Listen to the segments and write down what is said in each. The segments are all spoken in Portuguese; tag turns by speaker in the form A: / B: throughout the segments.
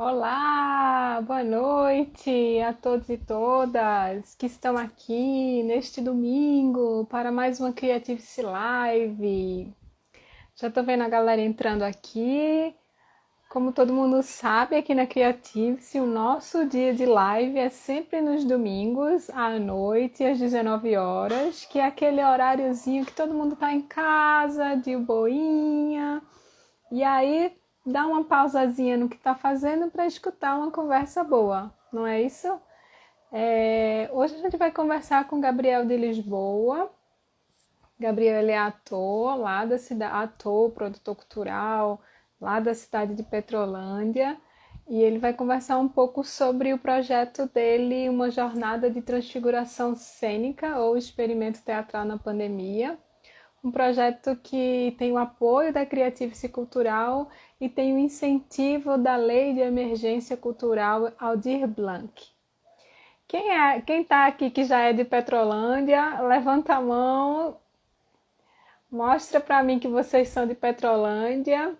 A: Olá, boa noite a todos e todas que estão aqui neste domingo para mais uma Creative-se Live. Já estou vendo a galera entrando aqui. Como todo mundo sabe, aqui na Creative-se o nosso dia de live é sempre nos domingos, à noite, às 19 horas, que é aquele horáriozinho que todo mundo está em casa, de boinha. E aí dá uma pausazinha no que está fazendo para escutar uma conversa boa, não é isso? Hoje a gente vai conversar com Gabriel de Lisboa. Gabriel ele é ator lá da cidade, ator, produtor cultural lá da cidade de Petrolândia. E ele vai conversar um pouco sobre o projeto dele, uma jornada de transfiguração cênica ou experimento teatral na pandemia. Um projeto que tem o apoio da Creative-se Cultural e tem o incentivo da Lei de Emergência Cultural Aldir Blanc. Quem está aqui que já é de Petrolândia, levanta a mão, mostra para mim que vocês são de Petrolândia.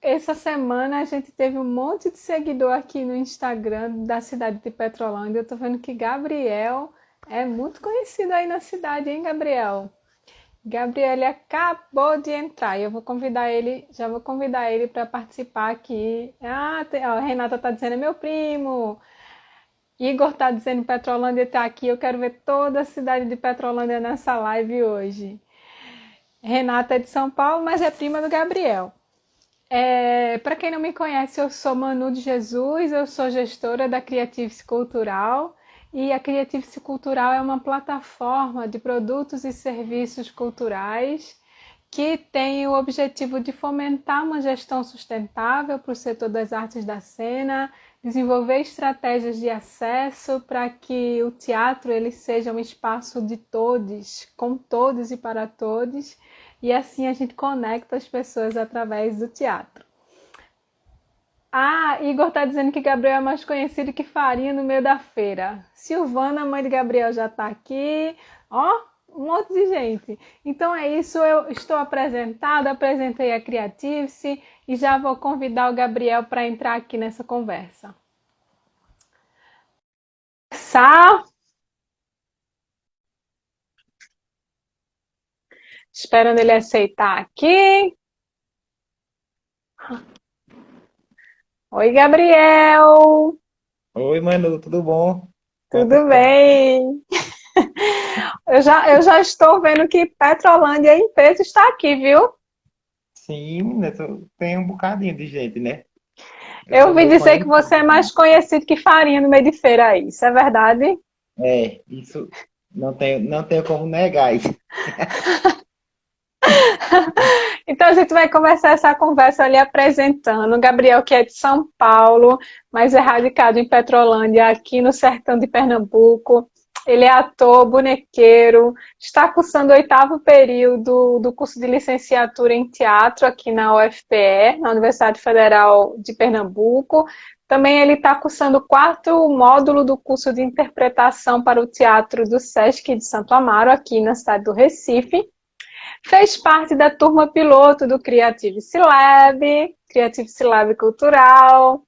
A: Essa semana a gente teve um monte de seguidor aqui no Instagram da cidade de Petrolândia. Eu estou vendo que Gabriel é muito conhecido aí na cidade, hein, Gabriel? Gabriel ele acabou de entrar e eu vou convidar ele, já vou convidar ele para participar aqui. A Renata está dizendo é meu primo. Igor está dizendo Petrolândia está aqui. Eu quero ver toda a cidade de Petrolândia nessa live hoje. Renata é de São Paulo, mas é prima do Gabriel. Para quem não me conhece, eu sou Manu de Jesus, eu sou gestora da Creative-se Cultural. E a Creative-se Cultural é uma plataforma de produtos e serviços culturais que tem o objetivo de fomentar uma gestão sustentável para o setor das artes da cena, desenvolver estratégias de acesso para que o teatro ele seja um espaço de todos, com todos e para todos, e assim a gente conecta as pessoas através do teatro. Igor está dizendo que Gabriel é mais conhecido que farinha no meio da feira. Silvana, mãe de Gabriel, já está aqui. Ó, um monte de gente. Então é isso, eu estou apresentada, apresentei a Creative-se e já vou convidar o Gabriel para entrar aqui nessa conversa. Esperando ele aceitar aqui. Oi, Gabriel.
B: Oi, Manu, tudo bom? Quanto
A: Tudo
B: tempo?
A: bem? Eu já estou vendo que Petrolândia em peso está aqui, viu?
B: Sim, menina, tem um bocadinho de gente, né? Eu
A: Eu
B: sou
A: ouvi
B: meio
A: dizer que
B: conhecido
A: você é mais
B: também.
A: conhecido que farinha no meio de feira aí. Isso é verdade?
B: Isso não tenho como negar isso.
A: Então a gente vai começar essa conversa ali apresentando o Gabriel, que é de São Paulo, mas é radicado em Petrolândia, aqui no sertão de Pernambuco. Ele é ator, bonequeiro, está cursando o 8º período do curso de licenciatura em teatro aqui na UFPE, na Universidade Federal de Pernambuco. Também ele está cursando o 4º módulo do curso de interpretação para o teatro do SESC de Santo Amaro, aqui na cidade do Recife. Fez parte da turma piloto do Creative-se Lab, Creative-se Lab Cultural.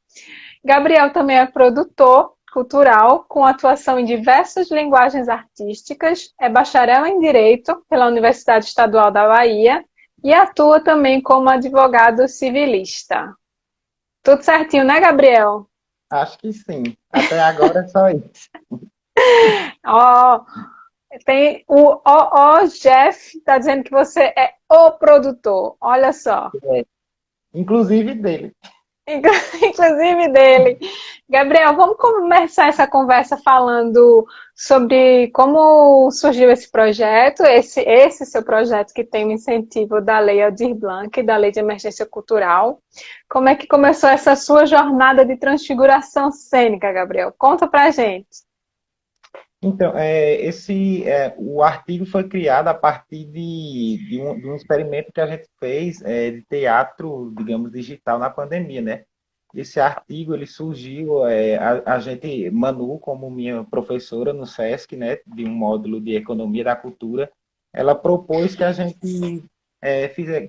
A: Gabriel também é produtor cultural, com atuação em diversas linguagens artísticas, é bacharel em Direito pela Universidade Estadual da Bahia e atua também como advogado civilista. Tudo certinho, né, Gabriel?
B: Acho que sim. Até agora é só isso.
A: Ó, tem o Jeff, tá dizendo que você é o produtor. Olha só.
B: É. Inclusive dele.
A: Inclusive dele. Gabriel, vamos começar essa conversa falando sobre como surgiu esse projeto, esse seu projeto que tem o incentivo da Lei Aldir Blanc, da Lei de Emergência Cultural. Como é que começou essa sua jornada de transfiguração cênica, Gabriel? Conta pra gente.
B: Então, o artigo foi criado a partir de um experimento que a gente fez de teatro, digamos, digital na pandemia, né? Esse artigo, ele surgiu, a gente, Manu, como minha professora no SESC, né, de um módulo de Economia da Cultura, ela propôs que a gente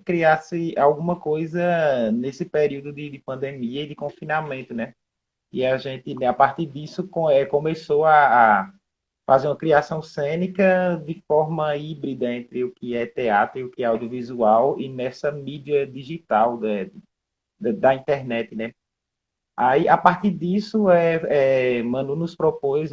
B: criasse alguma coisa nesse período de pandemia e de confinamento, né? E a gente, né, a partir disso, começou a fazer uma criação cênica de forma híbrida entre o que é teatro e o que é audiovisual e nessa mídia digital da internet, né? Aí, a partir disso, Manu nos propôs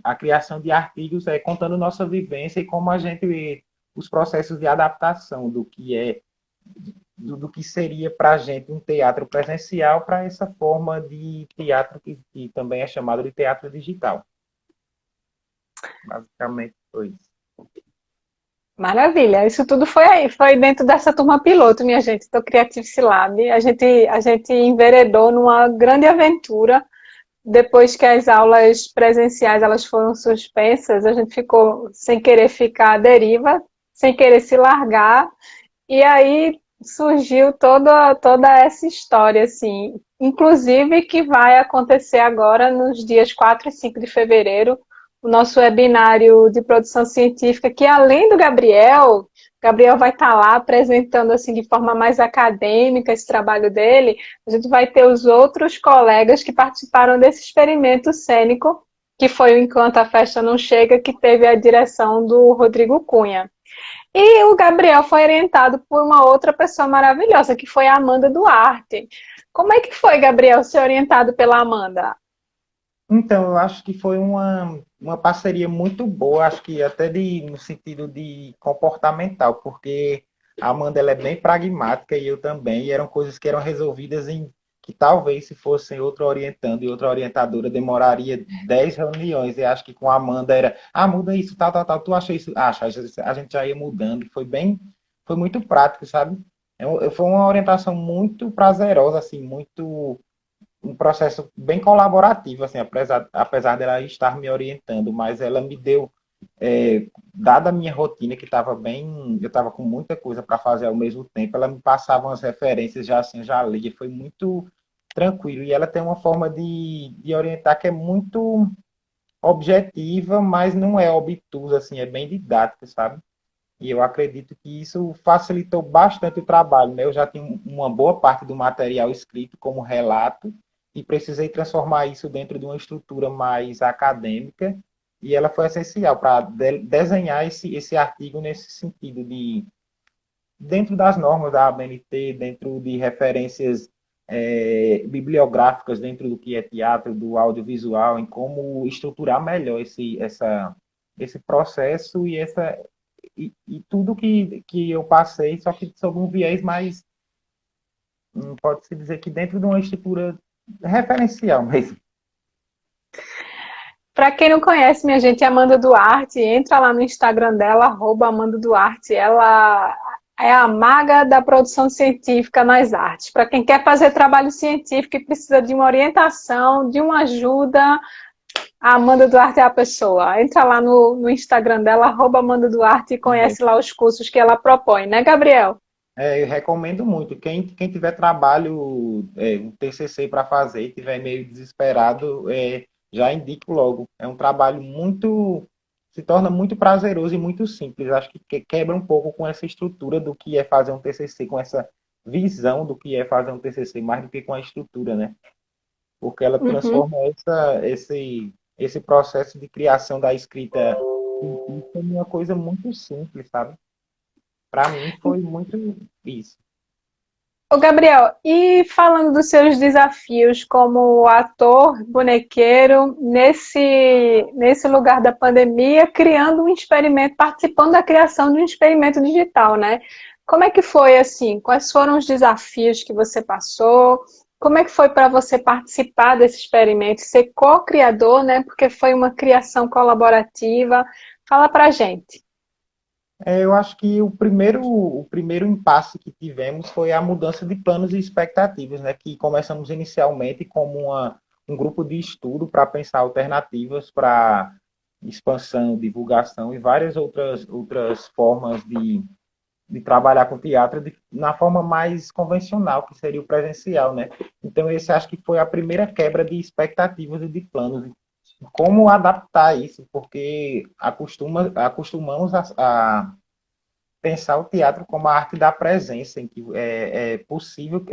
B: a criação de artigos contando nossa vivência e como a gente, os processos de adaptação do que seria para a gente um teatro presencial para essa forma de teatro que também é chamado de teatro digital. Basicamente foi isso.
A: Maravilha, isso tudo foi aí, foi dentro dessa turma piloto, minha gente, do Creative Lab. A gente enveredou numa grande aventura. Depois que as aulas presenciais elas foram suspensas, a gente ficou sem querer ficar à deriva, sem querer se largar, e aí surgiu toda essa história, assim, inclusive que vai acontecer agora nos dias 4 e 5 de fevereiro, o nosso webinário de produção científica, que além do Gabriel vai estar lá apresentando assim de forma mais acadêmica esse trabalho dele, a gente vai ter os outros colegas que participaram desse experimento cênico, que foi o Enquanto a Festa Não Chega, que teve a direção do Rodrigo Cunha. E o Gabriel foi orientado por uma outra pessoa maravilhosa, que foi a Amanda Duarte. Como é que foi, Gabriel, ser orientado pela Amanda?
B: Então, eu acho que foi uma parceria muito boa, acho que até no sentido de comportamental, porque a Amanda ela é bem pragmática e eu também, e eram coisas que eram resolvidas em que talvez se fossem outra orientando e outra orientadora demoraria 10 reuniões, e acho que com a Amanda era, muda isso, tal, tal, tal, tu acha isso? Acha, a gente já ia mudando, foi muito prático, sabe? Foi uma orientação muito prazerosa, assim, muito um processo bem colaborativo, assim, apesar dela estar me orientando, mas ela me deu, dada a minha rotina, que estava bem, eu estava com muita coisa para fazer ao mesmo tempo, ela me passava umas referências já assim, já lia, foi muito tranquilo, e ela tem uma forma de orientar que é muito objetiva, mas não é obtusa, assim, é bem didática, sabe? E eu acredito que isso facilitou bastante o trabalho, né? Eu já tinha uma boa parte do material escrito como relato e precisei transformar isso dentro de uma estrutura mais acadêmica e ela foi essencial para desenhar esse artigo nesse sentido de dentro das normas da ABNT, dentro de referências bibliográficas dentro do que é teatro, do audiovisual, em como estruturar melhor esse processo e tudo que eu passei, só que sob um viés mais, pode-se dizer que dentro de uma estrutura referencial mesmo.
A: Para quem não conhece, minha gente, é Amanda Duarte, entra lá no Instagram dela, Amanda Duarte. Ela é a maga da produção científica nas artes. Para quem quer fazer trabalho científico e precisa de uma orientação, de uma ajuda, a Amanda Duarte é a pessoa. Entra lá no Instagram dela, Amanda Duarte, e conhece lá os cursos que ela propõe, né, Gabriel?
B: Eu recomendo muito. Quem tiver trabalho, um TCC para fazer e tiver meio desesperado, já indico logo. É um trabalho se torna muito prazeroso e muito simples. Acho que quebra um pouco com essa estrutura do que é fazer um TCC, com essa visão do que é fazer um TCC, mais do que com a estrutura, né? Porque ela
A: Uhum.
B: transforma esse processo de criação da escrita científica em uma coisa muito simples, sabe? Para mim foi muito isso.
A: Ô, Gabriel, e falando dos seus desafios como ator, bonequeiro, nesse lugar da pandemia, criando um experimento, participando da criação de um experimento digital, né? Como é que foi assim? Quais foram os desafios que você passou? Como é que foi para você participar desse experimento, ser co-criador, né? Porque foi uma criação colaborativa. Fala pra gente.
B: Eu acho que o primeiro impasse que tivemos foi a mudança de planos e expectativas, né? Que começamos inicialmente como um grupo de estudo para pensar alternativas para expansão, divulgação e várias outras formas de trabalhar com teatro na forma mais convencional, que seria o presencial, né? Então, esse acho que foi a primeira quebra de expectativas e de planos. Como adaptar isso, porque acostumamos pensar o teatro como a arte da presença, em que é possível,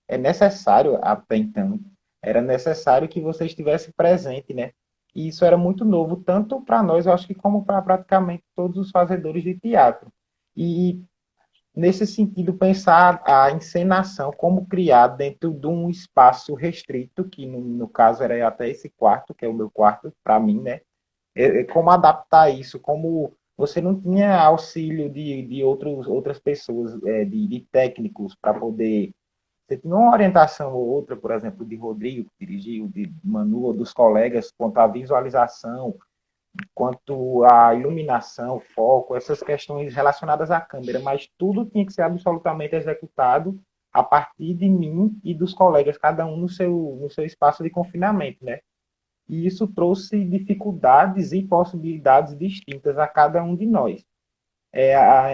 B: é necessário até então, era necessário que você estivesse presente, né? E isso era muito novo, tanto para nós, eu acho que como para praticamente todos os fazedores de teatro. E nesse sentido, pensar a encenação como criar dentro de um espaço restrito, que no caso era até esse quarto, que é o meu quarto, para mim, né? Como adaptar isso, como você não tinha auxílio de outras pessoas, de técnicos, para poder. Você tinha uma orientação ou outra, por exemplo, de Rodrigo, que dirigiu, de Manu, ou dos colegas, quanto à visualização, quanto à iluminação, foco, essas questões relacionadas à câmera, mas tudo tinha que ser absolutamente executado a partir de mim e dos colegas, cada um no seu espaço de confinamento, né? E isso trouxe dificuldades e possibilidades distintas a cada um de nós.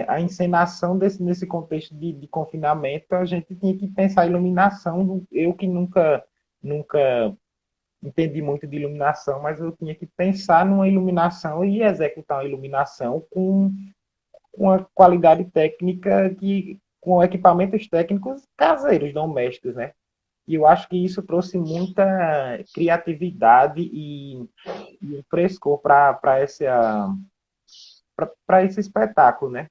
B: A encenação nesse contexto de confinamento, a gente tinha que pensar a iluminação. Eu que nunca entendi muito de iluminação, mas eu tinha que pensar numa iluminação e executar uma iluminação com uma qualidade técnica com equipamentos técnicos caseiros, domésticos, né? E eu acho que isso trouxe muita criatividade e frescor para esse espetáculo, né?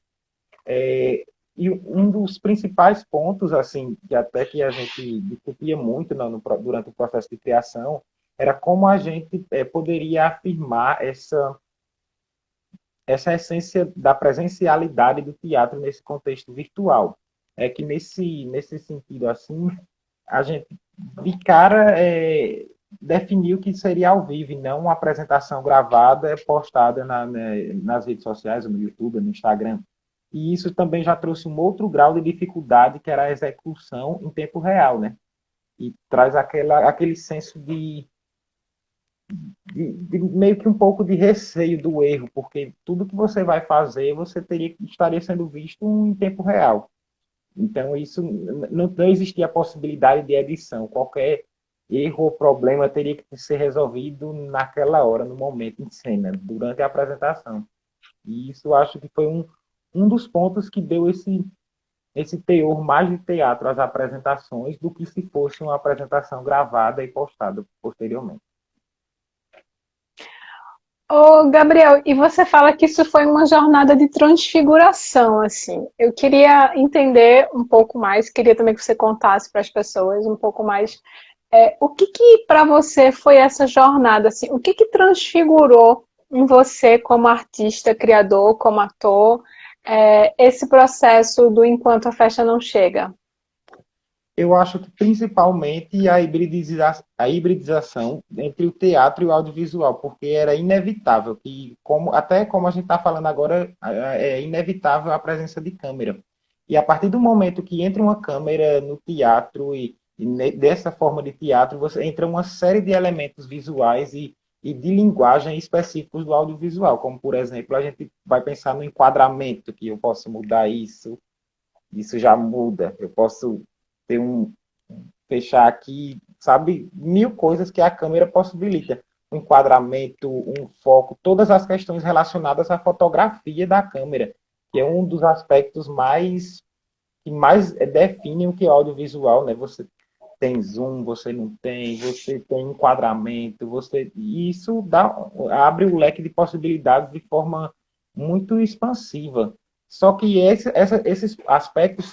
B: E um dos principais pontos, assim, que até que a gente discutia muito durante o processo de criação, era como a gente poderia afirmar essa essência da presencialidade do teatro nesse contexto virtual. É que nesse sentido, assim, a gente de cara definiu que seria ao vivo e não uma apresentação gravada postada nas redes sociais, no YouTube, no Instagram. E isso também já trouxe um outro grau de dificuldade, que era a execução em tempo real, né? E traz aquele senso de meio que um pouco de receio do erro, porque tudo que você vai fazer, estaria sendo visto em tempo real. Então, isso não existia a possibilidade de edição. Qualquer erro ou problema teria que ser resolvido naquela hora, no momento em cena, durante a apresentação. E isso acho que foi um dos pontos que deu esse teor mais de teatro às apresentações do que se fosse uma apresentação gravada e postada posteriormente.
A: Ô, Gabriel, e você fala que isso foi uma jornada de transfiguração, assim. Eu queria entender um pouco mais, queria também que você contasse para as pessoas um pouco mais o que para você foi essa jornada, assim, o que transfigurou em você como artista, criador, como ator, esse processo do Enquanto a Festa Não Chega?
B: Eu acho que principalmente a hibridização entre o teatro e o audiovisual, porque era inevitável que, até como a gente está falando agora, é inevitável a presença de câmera. E a partir do momento que entra uma câmera no teatro dessa forma de teatro, você entra uma série de elementos visuais e de linguagem específicos do audiovisual, como por exemplo, a gente vai pensar no enquadramento, que eu posso mudar isso já muda. Eu posso ter fechar aqui, sabe, mil coisas que a câmera possibilita. Um enquadramento, um foco, todas as questões relacionadas à fotografia da câmera, que é um dos aspectos que mais definem o que é audiovisual, né? Você tem zoom, você não tem, você tem enquadramento, e isso abre o leque de possibilidades de forma muito expansiva. Só que esses aspectos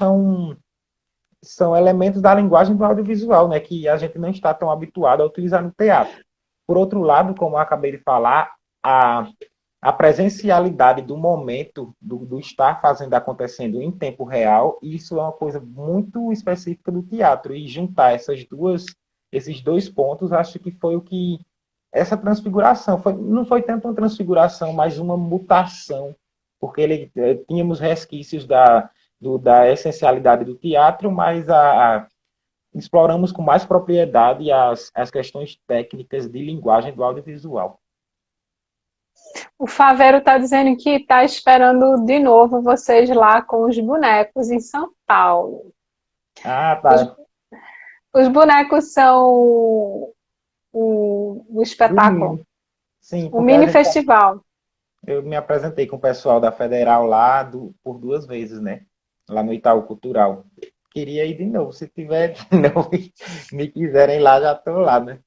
B: são elementos da linguagem do audiovisual, né, que a gente não está tão habituado a utilizar no teatro. Por outro lado, como eu acabei de falar, a presencialidade do momento, do estar fazendo acontecendo em tempo real, isso é uma coisa muito específica do teatro. E juntar esses dois pontos, acho que foi o que essa transfiguração não foi tanto uma transfiguração, mas uma mutação, porque tínhamos resquícios da essencialidade do teatro, mas exploramos com mais propriedade as questões técnicas de linguagem do audiovisual.
A: O Favero está dizendo que está esperando de novo vocês lá com os bonecos em São Paulo.
B: Ah,
A: Os,
B: tá.
A: os bonecos são o espetáculo,
B: Sim,
A: o
B: porque a
A: mini
B: gente
A: festival.
B: eu me apresentei com o pessoal da Federal lá por 2 vezes, né? Lá no Itaú Cultural. Queria ir de novo. Se tiver de novo e me quiserem lá, já estou lá, né?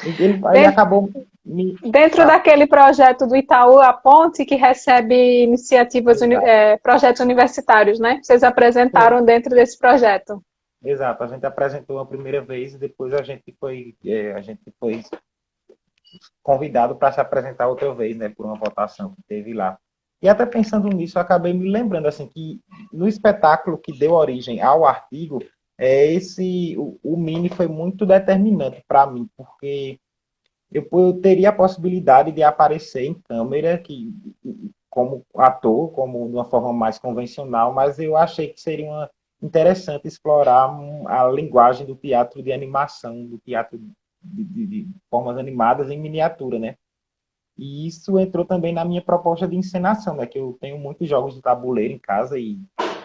B: Ele
A: Dentro,
B: acabou me.
A: dentro daquele projeto do Itaú, a Ponte, que recebe iniciativas,
B: Exato.
A: projetos universitários, né? Vocês
B: Sim,
A: apresentaram dentro desse projeto.
B: exato. A gente apresentou a primeira vez e depois a gente foi convidado para se apresentar outra vez, né? Por uma votação que teve lá. E até pensando nisso, eu acabei me lembrando assim que no espetáculo que deu origem ao artigo, o Mini foi muito determinante para mim, porque eu teria a possibilidade de aparecer em câmera, como ator, como de uma forma mais convencional, mas eu achei que seria interessante explorar a linguagem do teatro de animação, do teatro de formas animadas em miniatura, né? E isso entrou também na minha proposta de encenação, né? Que eu tenho muitos jogos de tabuleiro em casa e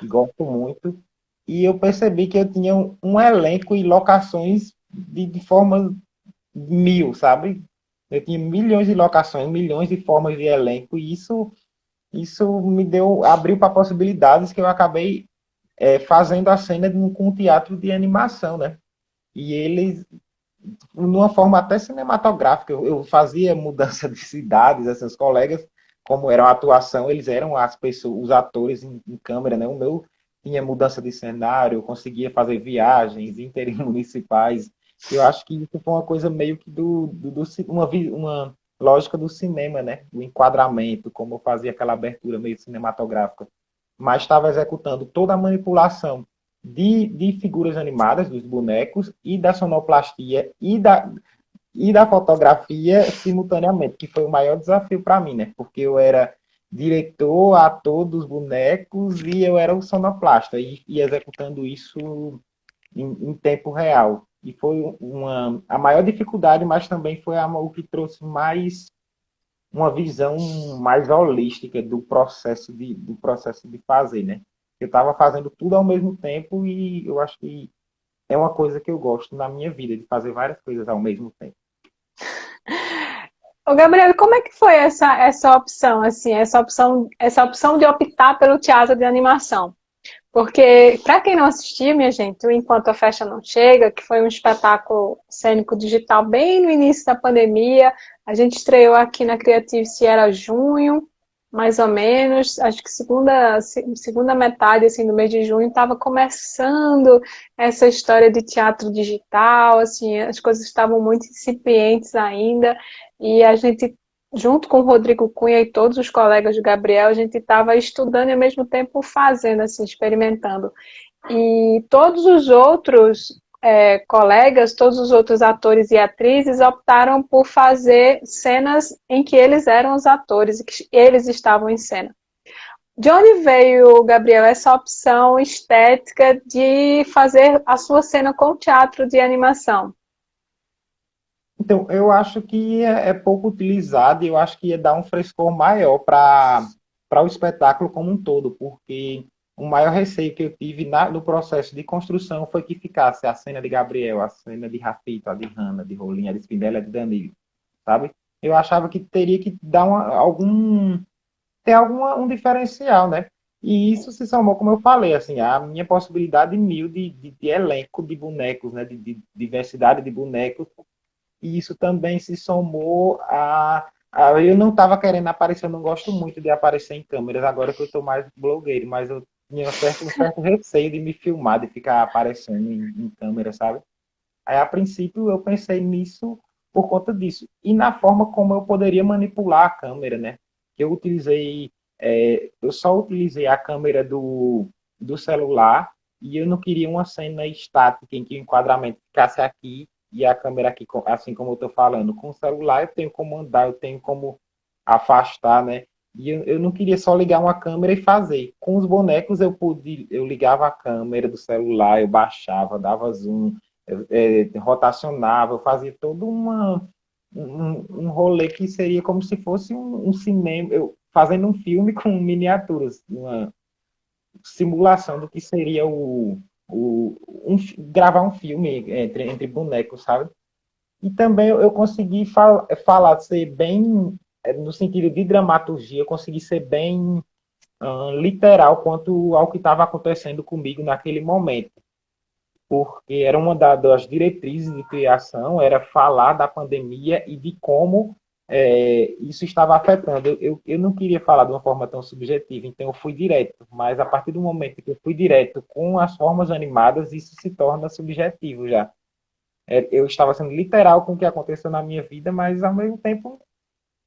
B: gosto muito. E eu percebi que eu tinha um elenco e locações de formas mil, sabe? Eu tinha milhões de locações, milhões de formas de elenco, e isso me abriu para possibilidades que eu acabei fazendo a cena com um teatro de animação, né? E eles, de uma forma até cinematográfica, eu fazia mudança de cidades, esses colegas, como era a atuação, eles eram as pessoas, os atores em câmera, né? O meu tinha mudança de cenário, eu conseguia fazer viagens intermunicipais. Eu acho que isso foi uma coisa meio que uma lógica do cinema, né? Do enquadramento, como eu fazia aquela abertura meio cinematográfica. Mas estava executando toda a manipulação de figuras animadas, dos bonecos, e da sonoplastia e da fotografia simultaneamente, que foi o maior desafio para mim, né? Porque eu era diretor, ator dos bonecos e eu era o sonoplasta e executando isso em tempo real. E foi a maior dificuldade, mas também foi o que trouxe mais uma visão mais holística do processo de fazer, né? Eu estava fazendo tudo ao mesmo tempo e eu acho que é uma coisa que eu gosto na minha vida, de fazer várias coisas ao mesmo tempo.
A: Ô, Gabriel, como é que foi essa opção, assim, essa opção de optar pelo teatro de animação? Porque, para quem não assistiu, minha gente, o Enquanto a Festa Não Chega, que foi um espetáculo cênico digital bem no início da pandemia, a gente estreou aqui na Creative se era junho, mais ou menos, acho que segunda metade assim, do mês de junho estava começando essa história de teatro digital, assim, as coisas estavam muito incipientes ainda, e a gente junto com o Rodrigo Cunha e todos os colegas do Gabriel, a gente estava estudando e ao mesmo tempo fazendo, assim, experimentando. E todos os outros colegas, todos os outros atores e atrizes optaram por fazer cenas em que eles eram os atores e que eles estavam em cena. De onde veio, Gabriel, essa opção estética de fazer a sua cena com teatro de animação?
B: Então, eu acho que é pouco utilizado e eu acho que ia dar um frescor maior para o espetáculo como um todo, porque o maior receio que eu tive no processo de construção foi que ficasse a cena de Gabriel, a cena de Rafito, a de Hanna, de Rolinha, a de Spinella, a de Danilo, sabe? Eu achava que teria que dar ter um diferencial, né? E isso se somou, como eu falei, assim, a minha possibilidade mil de elenco de bonecos, né? De diversidade de bonecos e isso também se somou eu não estava querendo aparecer, eu não gosto muito de aparecer em câmeras, agora que eu estou mais blogueiro, mas eu tinha um certo receio de me filmar, de ficar aparecendo em câmera, sabe? Aí, a princípio, eu pensei nisso por conta disso. E na forma como eu poderia manipular a câmera, né? Que eu só utilizei a câmera do celular e eu não queria uma cena estática em que o enquadramento ficasse aqui e a câmera aqui, assim como eu estou falando. Com o celular eu tenho como andar, eu tenho como afastar, né? E eu não queria só ligar uma câmera e fazer. Com os bonecos eu ligava a câmera do celular, eu baixava, dava zoom, rotacionava, eu fazia todo um rolê que seria como se fosse um cinema, eu fazendo um filme com miniaturas, uma simulação do que seria gravar um filme entre bonecos, sabe? E também eu consegui falar, ser bem no sentido de dramaturgia, eu consegui ser bem literal quanto ao que estava acontecendo comigo naquele momento, porque era uma das diretrizes de criação, era falar da pandemia e de como isso estava afetando. Eu não queria falar de uma forma tão subjetiva, então eu fui direto, mas a partir do momento que eu fui direto com as formas animadas, isso se torna subjetivo já. Eu estava sendo literal com o que aconteceu na minha vida, mas ao mesmo tempo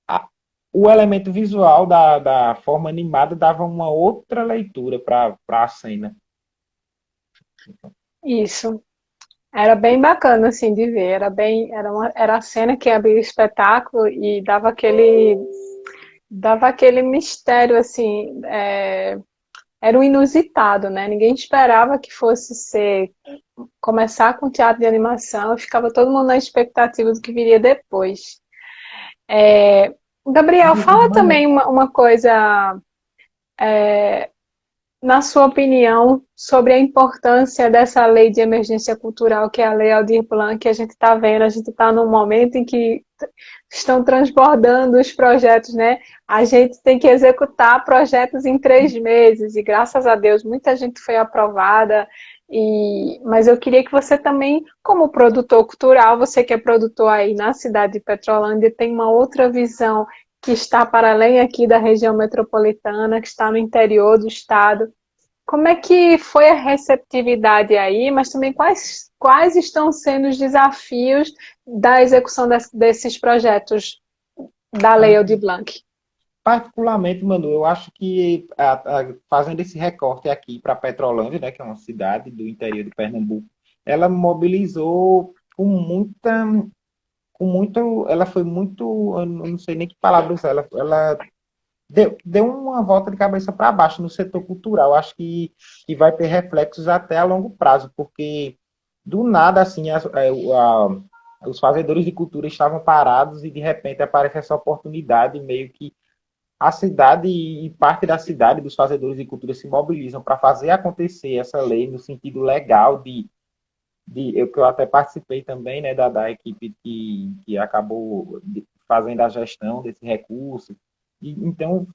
B: a, o elemento visual da forma animada dava uma outra leitura para a cena.
A: Isso. Era bem bacana, assim, de ver. Era a cena que abria o espetáculo e dava aquele mistério, assim, era um inusitado, né? Ninguém esperava que fosse começar com teatro de animação, ficava todo mundo na expectativa do que viria depois. Gabriel, fala também uma coisa, na sua opinião, sobre a importância dessa lei de emergência cultural, que é a Lei Aldir Blanc, que a gente está vendo, a gente está num momento em que estão transbordando os projetos, né? A gente tem que executar projetos em 3 meses, e graças a Deus muita gente foi aprovada, mas eu queria que você também, como produtor cultural, você que é produtor aí na cidade de Petrolândia, tem uma outra visão que está para além aqui da região metropolitana, que está no interior do estado. Como é que foi a receptividade aí, mas também quais estão sendo os desafios da execução desses projetos da Lei Aldir Blanc?
B: Particularmente, Manu, eu acho que fazendo esse recorte aqui para Petrolândia, né, que é uma cidade do interior de Pernambuco, ela mobilizou ela foi muito, eu não sei nem que palavra usar, ela deu uma volta de cabeça para baixo no setor cultural. Acho que vai ter reflexos até a longo prazo, porque do nada, assim, os fazedores de cultura estavam parados e de repente aparece essa oportunidade, meio que a cidade e parte da cidade dos fazedores de cultura se mobilizam para fazer acontecer essa lei no sentido legal que eu até participei também, né, da equipe que acabou fazendo a gestão desse recurso. Então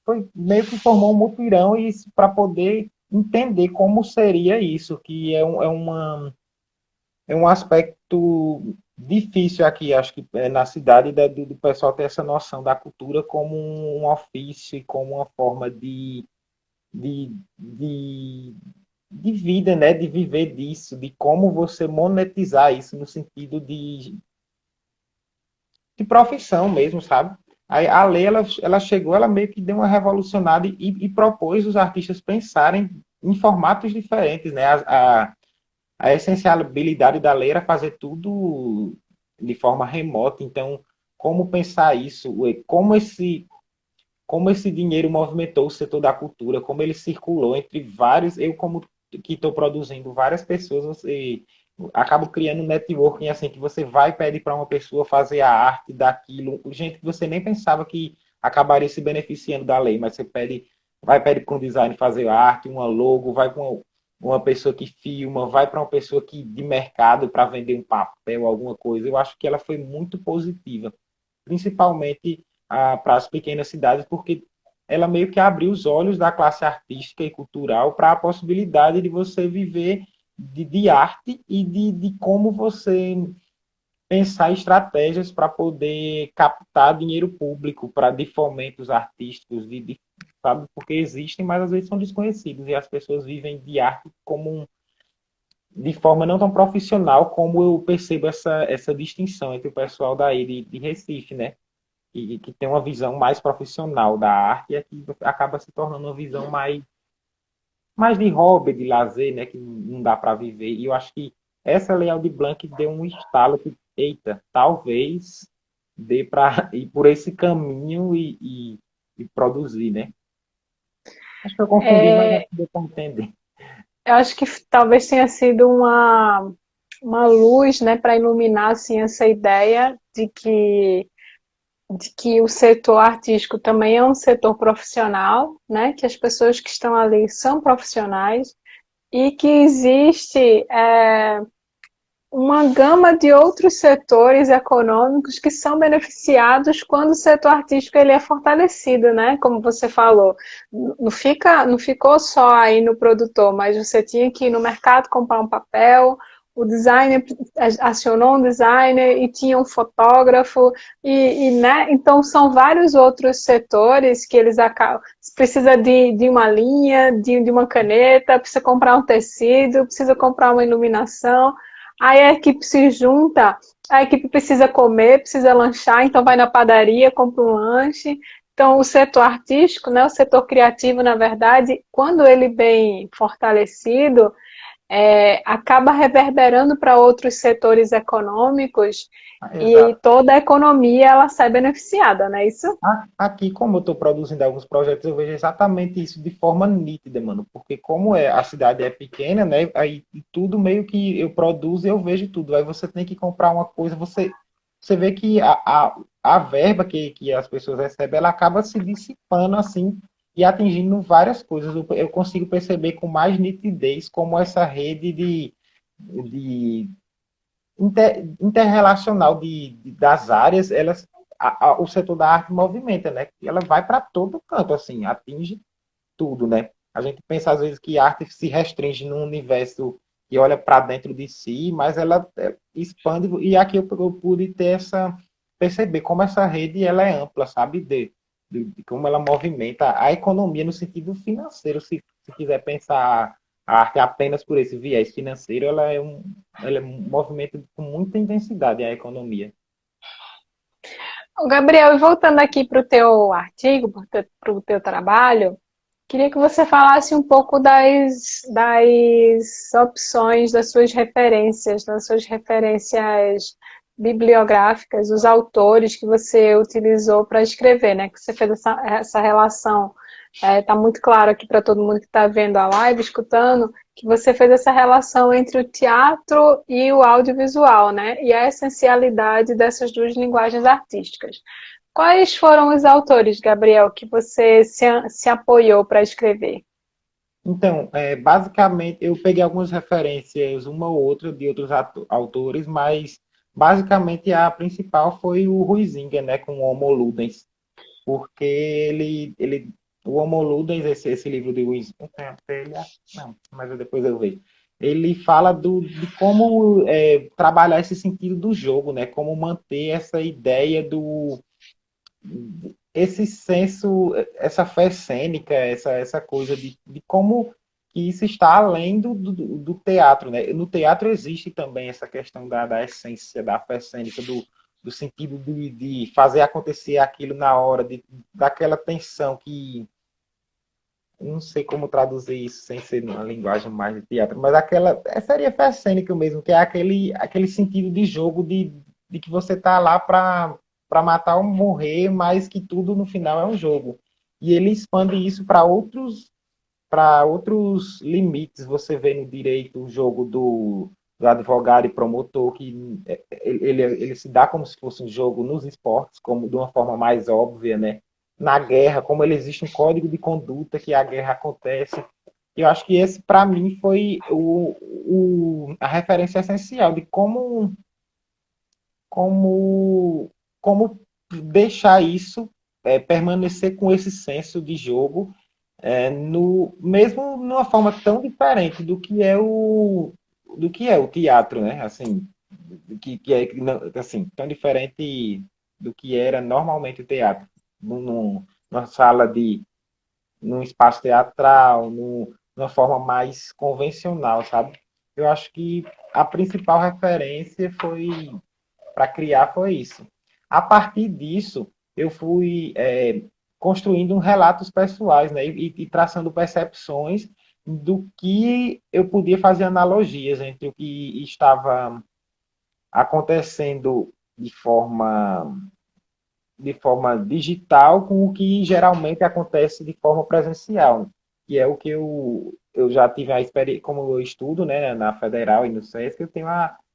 B: foi meio que formou um mutirão para poder entender como seria isso, que é um aspecto difícil aqui, acho que na cidade do pessoal ter essa noção da cultura como um ofício, como uma forma de, de, de vida, né? De viver disso, de como você monetizar isso no sentido de profissão mesmo, sabe? A lei, ela chegou, ela meio que deu uma revolucionada e propôs os artistas pensarem em formatos diferentes, né? A essencialidade da lei era fazer tudo de forma remota. Então, como pensar isso? Como esse dinheiro movimentou o setor da cultura, como ele circulou entre vários. Eu, como que estou produzindo várias pessoas, você acaba criando um networking assim, que você vai pedir para uma pessoa fazer a arte daquilo, gente que você nem pensava que acabaria se beneficiando da lei, mas você vai pedir para um design fazer a arte, uma logo, vai para uma pessoa que filma, vai para uma pessoa que de mercado para vender um papel, alguma coisa. Eu acho que ela foi muito positiva, principalmente para as pequenas cidades, porque ela meio que abriu os olhos da classe artística e cultural para a possibilidade de você viver de arte e de como você pensar estratégias para poder captar dinheiro público para de fomentos artísticos, sabe? Porque existem, mas às vezes são desconhecidos e as pessoas vivem de arte de forma não tão profissional como eu percebo essa distinção entre o pessoal daí de Recife, né? Que tem uma visão mais profissional da arte e aqui acaba se tornando uma visão mais de hobby, de lazer, né, que não dá para viver. E eu acho que essa Lei Aldir Blanc deu um estalo que, eita, talvez dê para ir por esse caminho e produzir, né? Acho que eu confundi, mas acho que deu para entender.
A: Eu acho que talvez tenha sido uma luz, né, para iluminar assim, essa ideia de que o setor artístico também é um setor profissional, né, que as pessoas que estão ali são profissionais e que existe uma gama de outros setores econômicos que são beneficiados quando o setor artístico ele é fortalecido, né? Como você falou, não ficou só aí no produtor, mas você tinha que ir no mercado comprar um papel, o designer acionou um designer e tinha um fotógrafo né? Então são vários outros setores que eles acabam. Precisa de uma linha, de uma caneta, precisa comprar um tecido, precisa comprar uma iluminação. Aí a equipe se junta, a equipe precisa comer, precisa lanchar, então vai na padaria, compra um lanche. Então, o setor artístico, né, o setor criativo, na verdade, quando ele bem fortalecido, acaba reverberando para outros setores econômicos e
B: Exato.
A: toda a economia ela sai beneficiada, não é isso?
B: Aqui, como eu estou produzindo alguns projetos, eu vejo exatamente isso de forma nítida, mano. Porque como a cidade é pequena, né? Aí tudo meio que eu produzo e eu vejo tudo. Aí você tem que comprar uma coisa, você vê que a verba que as pessoas recebem, ela acaba se dissipando assim e atingindo várias coisas. Eu consigo perceber com mais nitidez como essa rede de interrelacional das áreas, elas, o setor da arte movimenta, né? Ela vai para todo canto, assim, atinge tudo, né? A gente pensa às vezes que a arte se restringe num universo que olha para dentro de si, mas ela expande e aqui eu pude ter essa perceber como essa rede ela é ampla, sabe? De como ela movimenta a economia no sentido financeiro, se quiser pensar a arte apenas por esse viés financeiro, ela é um movimento com muita intensidade a economia.
A: Gabriel, e voltando aqui para o teu artigo, para o teu trabalho, queria que você falasse um pouco das opções, das suas referências bibliográficas, os autores que você utilizou para escrever, né? Que você fez essa relação. Está muito claro aqui para todo mundo que está vendo a live, escutando, que você fez essa relação entre o teatro e o audiovisual, né? E a essencialidade dessas duas linguagens artísticas. Quais foram os autores, Gabriel, que você se apoiou para escrever?
B: Então, basicamente, eu peguei algumas referências, uma ou outra, de outros autores, mas basicamente a principal foi o Huizinga, né, com o Homo Ludens, porque o Homo Ludens, esse livro de Huizinga, não, mas depois eu vejo. Ele fala de como trabalhar esse sentido do jogo, né, como manter essa ideia esse senso, essa fé cênica, essa coisa de como que isso está além do teatro, né? No teatro existe também essa questão da essência, da fé cênica, do sentido de fazer acontecer aquilo na hora, daquela tensão que não sei como traduzir isso sem ser uma linguagem mais de teatro, mas seria fé cênica mesmo, que é aquele sentido de jogo de que você tá lá para matar ou morrer, mas que tudo no final é um jogo. E ele expande isso para outros limites. Você vê no direito o jogo do advogado e promotor, que ele se dá como se fosse um jogo nos esportes, como de uma forma mais óbvia, né? Na guerra, como ele existe um código de conduta que a guerra acontece. Eu acho que esse, para mim, foi a referência essencial de como, como deixar isso, permanecer com esse senso de jogo mesmo numa forma tão diferente do que é o teatro, né? Assim, que é assim, tão diferente do que era normalmente o teatro. Numa sala num espaço teatral, numa forma mais convencional, sabe? Eu acho que a principal referência para criar foi isso. A partir disso, eu fui construindo relatos pessoais, né, e traçando percepções do que eu podia fazer analogias entre o que estava acontecendo de forma digital com o que geralmente acontece de forma presencial, que é o que eu já tive a experiência, como eu estudo, né, na Federal e no SESC, eu tenho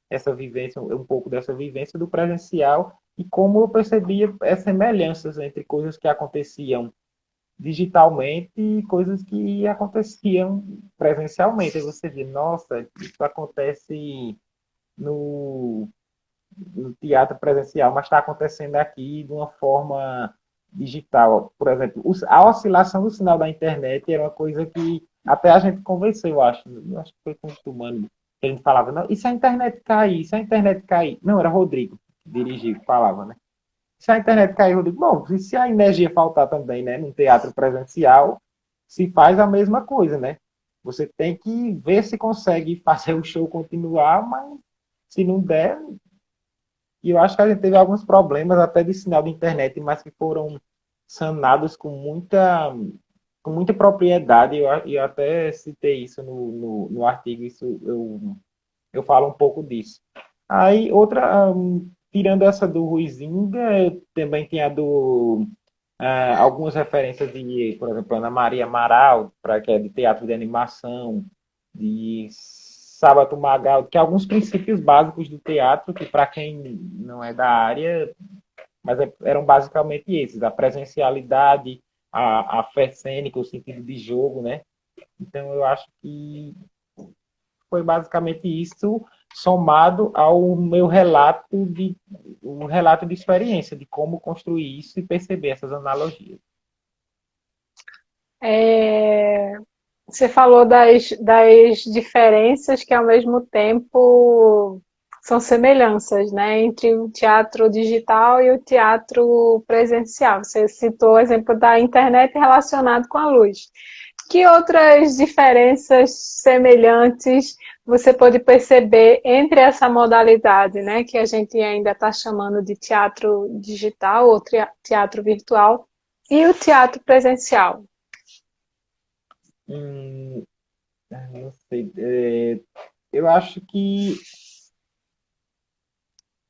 B: essa vivência, um pouco dessa vivência do presencial e como eu percebia as semelhanças entre coisas que aconteciam digitalmente e coisas que aconteciam presencialmente. Aí você vê, nossa, isso acontece no, no teatro presencial, mas está acontecendo aqui de uma forma digital. Por exemplo, a oscilação do sinal da internet era uma coisa que até a gente conversou, eu acho que foi com o Tumano, que a gente falava, não, e se a internet cair? E se a internet cair? Não, era Rodrigo que dirigia, que falava, né? Se a internet cair, Rodrigo, bom, e se a energia faltar também, né, no teatro presencial, se faz a mesma coisa, né? Você tem que ver se consegue fazer o show continuar, mas se não der, e eu acho que a gente teve alguns problemas até de sinal de internet, mas que foram sanados com muita propriedade. Eu até citei isso no artigo, eu falo um pouco disso. Aí, outra, tirando essa do Ruizinga, também tem a do algumas referências de, por exemplo, Ana Maria Amaral, que é de teatro de animação, de Sábato Magal, que é alguns princípios básicos do teatro, que para quem não é da área, mas eram basicamente esses, a presencialidade, a fé cênica, o sentido de jogo, né? Então eu acho que foi basicamente isso, somado ao meu relato um relato de experiência, de como construir isso e perceber essas analogias.
A: É, você falou das diferenças que, ao mesmo tempo, são semelhanças, né, entre o teatro digital e o teatro presencial. Você citou o exemplo da internet relacionado com a luz. Que outras diferenças semelhantes você pode perceber entre essa modalidade, né, que a gente ainda está chamando de teatro digital ou teatro virtual, e o teatro presencial?
B: Hum, não sei. Eu acho que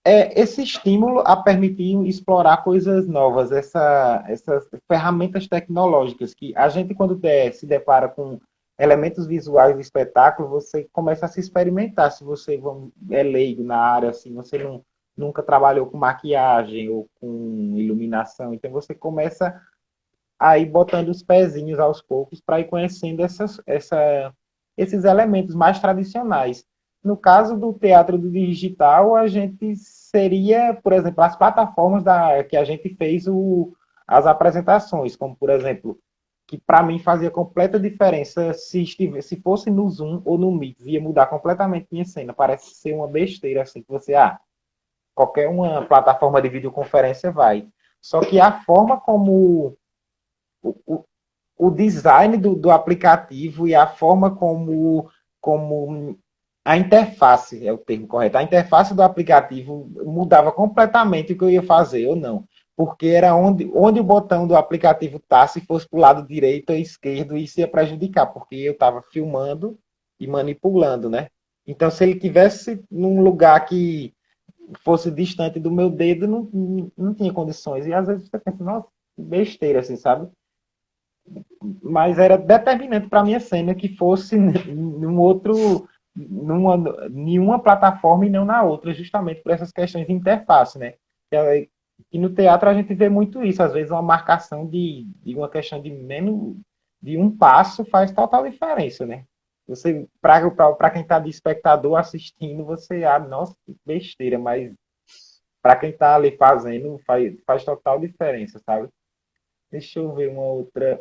B: esse estímulo a permitir explorar coisas novas, essas ferramentas tecnológicas que a gente, quando se depara com elementos visuais do espetáculo, você começa a se experimentar. Se você é leigo na área, assim, você nunca trabalhou com maquiagem ou com iluminação, então você começa a ir botando os pezinhos aos poucos para ir conhecendo esses elementos mais tradicionais. No caso do teatro do digital, a gente seria, por exemplo, as plataformas que a gente fez as apresentações, como, por exemplo, que para mim fazia completa diferença se fosse no Zoom ou no Meet, ia mudar completamente minha cena. Parece ser uma besteira, assim, que você, qualquer uma plataforma de videoconferência vai. Só que a forma como o, o design do aplicativo e a forma como a interface, é o termo correto, a interface do aplicativo mudava completamente o que eu ia fazer ou não. Porque era onde o botão do aplicativo está, se fosse para o lado direito ou esquerdo, isso ia prejudicar, porque eu estava filmando e manipulando, né? Então, se ele tivesse num lugar que fosse distante do meu dedo, não tinha condições. E às vezes você pensa, nossa, besteira, assim, sabe? Mas era determinante para a minha cena que fosse num outro, nenhuma plataforma e não na outra, justamente por essas questões de interface, né? E no teatro a gente vê muito isso, às vezes uma marcação de uma questão de menos de um passo faz total diferença, né? Você, para quem está de espectador assistindo, você, nossa, que besteira, mas para quem está ali fazendo, faz total diferença, sabe? Deixa eu ver uma outra.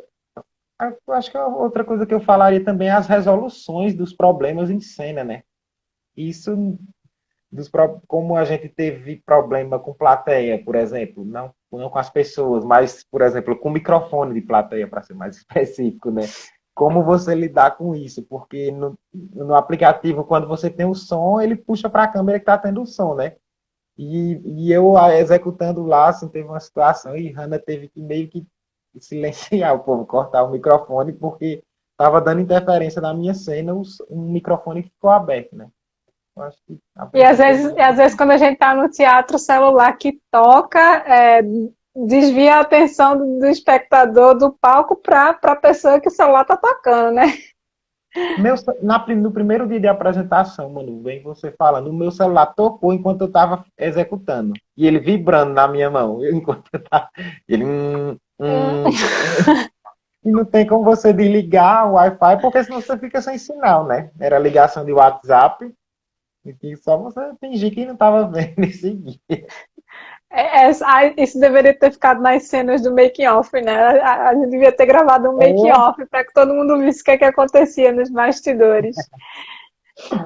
B: Eu acho que a outra coisa que eu falaria também é as resoluções dos problemas em cena, né? Isso, como a gente teve problema com plateia, por exemplo, não com as pessoas, mas, por exemplo, com microfone de plateia, para ser mais específico, né? Como você lidar com isso? Porque no aplicativo, quando você tem o som, ele puxa para a câmera que está tendo o som, né? E eu executando lá, assim, teve uma situação e Hannah teve que meio que silenciar o povo, cortar o microfone, porque estava dando interferência na minha cena, um microfone ficou aberto, né? Eu acho que a
A: E
B: princípio eu
A: às vezes quando a gente está no teatro, o celular que toca desvia a atenção do espectador do palco para a pessoa que o celular está tocando, né?
B: no primeiro dia de apresentação, mano, bem você falando, o meu celular tocou enquanto eu estava executando. E ele vibrando na minha mão. Enquanto eu tava, ele. E não tem como você desligar o Wi-Fi, porque senão você fica sem sinal, né? Era ligação de WhatsApp. E só você fingir que não estava vendo e seguir.
A: Isso deveria ter ficado nas cenas do making-off, né? A gente devia ter gravado um
B: É,
A: making-off para que todo mundo visse o que, é que acontecia nos bastidores.